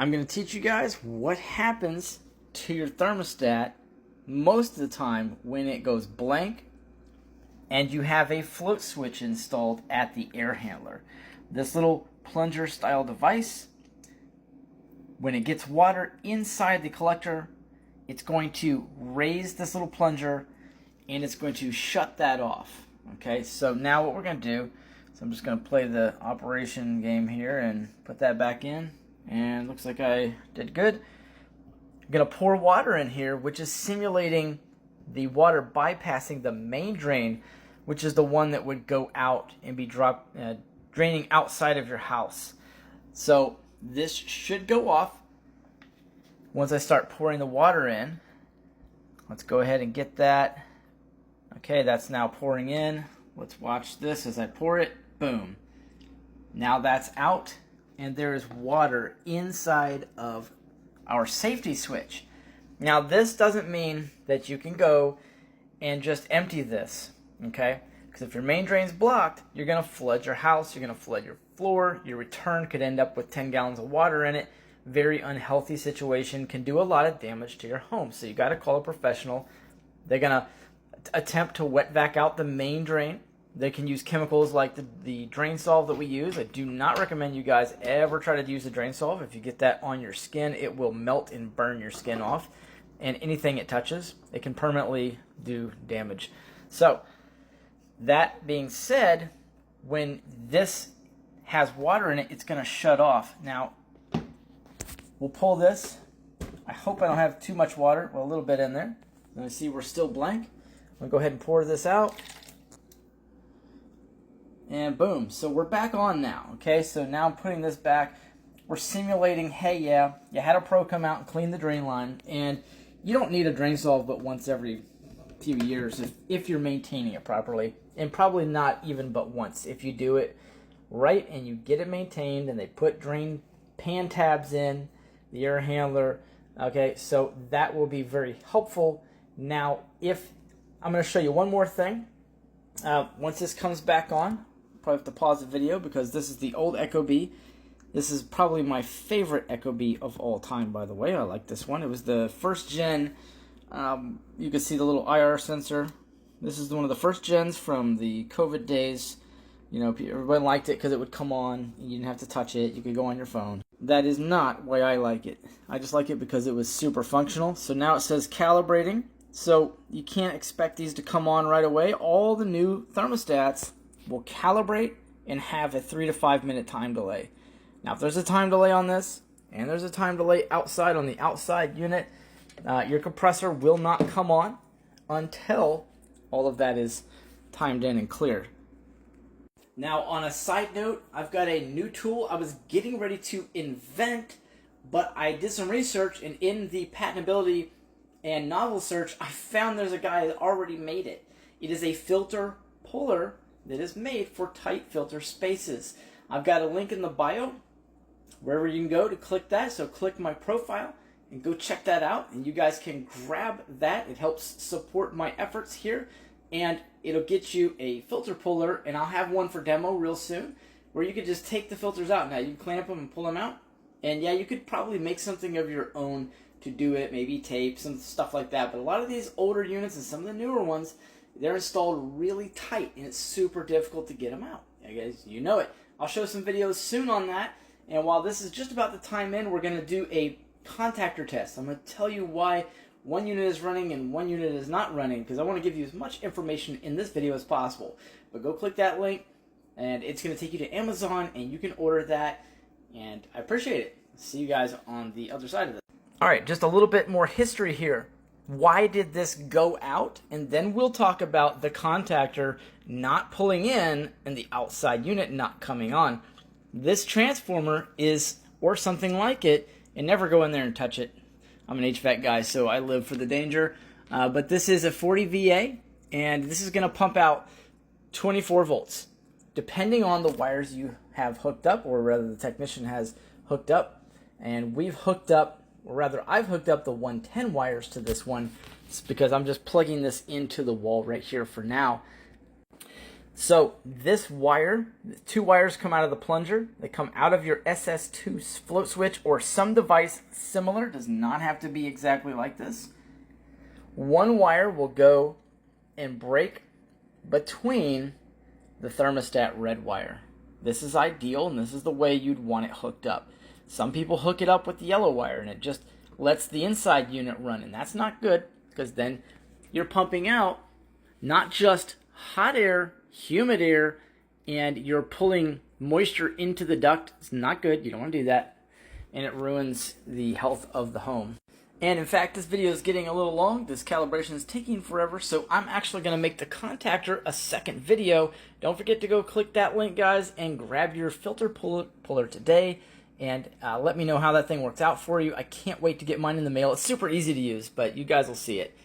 I'm going to teach you guys what happens to your thermostat most of the time when it goes blank and you have a float switch installed at the air handler. This little plunger style device, when it gets water inside the collector, it's going to raise this little plunger and it's going to shut that off. Okay, so now what we're going to do, so I'm just going to play the operation game here and put that back in. And looks like I did good. I'm going to pour water in here, which is simulating the water bypassing the main drain, which is the one that would go out and be draining outside of your house. So this should go off once I start pouring the water in. Let's go ahead and get that. Okay, that's now pouring in. Let's watch this as I pour it. Boom. Now that's out. And there is water inside of our safety switch. Now this doesn't mean that you can go and just empty this, okay? Because if your main drain's blocked, you're going to flood your house, you're going to flood your floor, your return could end up with 10 gallons of water in it. Very unhealthy situation, can do a lot of damage to your home. So you got to call a professional. They're going to attempt to wet vac out the main drain. They can use chemicals like the drain solve that we use. I do not recommend you guys ever try to use the drain solve. If you get that on your skin, it will melt and burn your skin off. And anything it touches, it can permanently do damage. So, that being said, when this has water in it, it's going to shut off. Now, we'll pull this. I hope I don't have too much water. Well, a little bit in there. Let me see, we're still blank. I'm going to go ahead and pour this out. And boom, so we're back on now, okay? So now I'm putting this back. We're simulating, hey, yeah, you had a pro come out and clean the drain line, and you don't need a drain solve but once every few years if you're maintaining it properly, and probably not even but once. If you do it right and you get it maintained and they put drain pan tabs in, the air handler, okay, so that will be very helpful. Now, if I'm going to show you one more thing. Once this comes back on, probably have to pause the video because this is the old ecobee. This is probably my favorite ecobee of all time, by the way. I like this one. It was the first gen. You can see the little IR sensor. This is one of the first gens from the COVID days. You know, everybody liked it because it would come on. You didn't have to touch it. You could go on your phone. That is not why I like it. I just like it because it was super functional. So now it says calibrating. So you can't expect these to come on right away. All the new thermostats will calibrate and have a 3 to 5 minute time delay. Now, if there's a time delay on this, and there's a time delay outside on the outside unit, your compressor will not come on until all of that is timed in and cleared. Now, on a side note, I've got a new tool I was getting ready to invent, but I did some research, and in the patentability and novel search, I found there's a guy that already made it. It is a filter puller that is made for tight filter spaces. I've got a link in the bio, wherever you can go to click that. So click my profile and go check that out. And you guys can grab that. It helps support my efforts here. And it'll get you a filter puller. And I'll have one for demo real soon, where you could just take the filters out. Now you can clamp them and pull them out. And yeah, you could probably make something of your own to do it, maybe tape, some stuff like that. But a lot of these older units and some of the newer ones, they're installed really tight, and it's super difficult to get them out. I guess you know it. I'll show some videos soon on that. And while this is just about the time in, we're going to do a contactor test. I'm going to tell you why one unit is running and one unit is not running, because I want to give you as much information in this video as possible. But go click that link, and it's going to take you to Amazon, and you can order that. And I appreciate it. See you guys on the other side of this. All right, just a little bit more history here. Why did this go out? And then we'll talk about the contactor not pulling in and the outside unit not coming on. This transformer is, or something like it, and never go in there and touch it. I'm an HVAC guy, so I live for the danger. But this is a 40 VA, and this is going to pump out 24 volts, depending on the wires you have hooked up, or rather the technician has hooked up. And we've hooked up, or rather I've hooked up the 110 wires to this one. It's because I'm just plugging this into the wall right here for now. So this wire, two wires come out of the plunger. They come out of your SS2 float switch or some device similar. Does not have to be exactly like this. One wire will go and break between the thermostat red wire. This is ideal, and this is the way you'd want it hooked up. Some people hook it up with the yellow wire, and it just lets the inside unit run, and that's not good, because then you're pumping out not just hot air, humid air, and you're pulling moisture into the duct. It's not good. You don't want to do that, and it ruins the health of the home. And in fact, this video is getting a little long. This calibration is taking forever, so I'm actually going to make the contactor a second video. Don't forget to go click that link, guys, and grab your filter puller today, and let me know how that thing works out for you. I can't wait to get mine in the mail. It's super easy to use, but you guys will see it.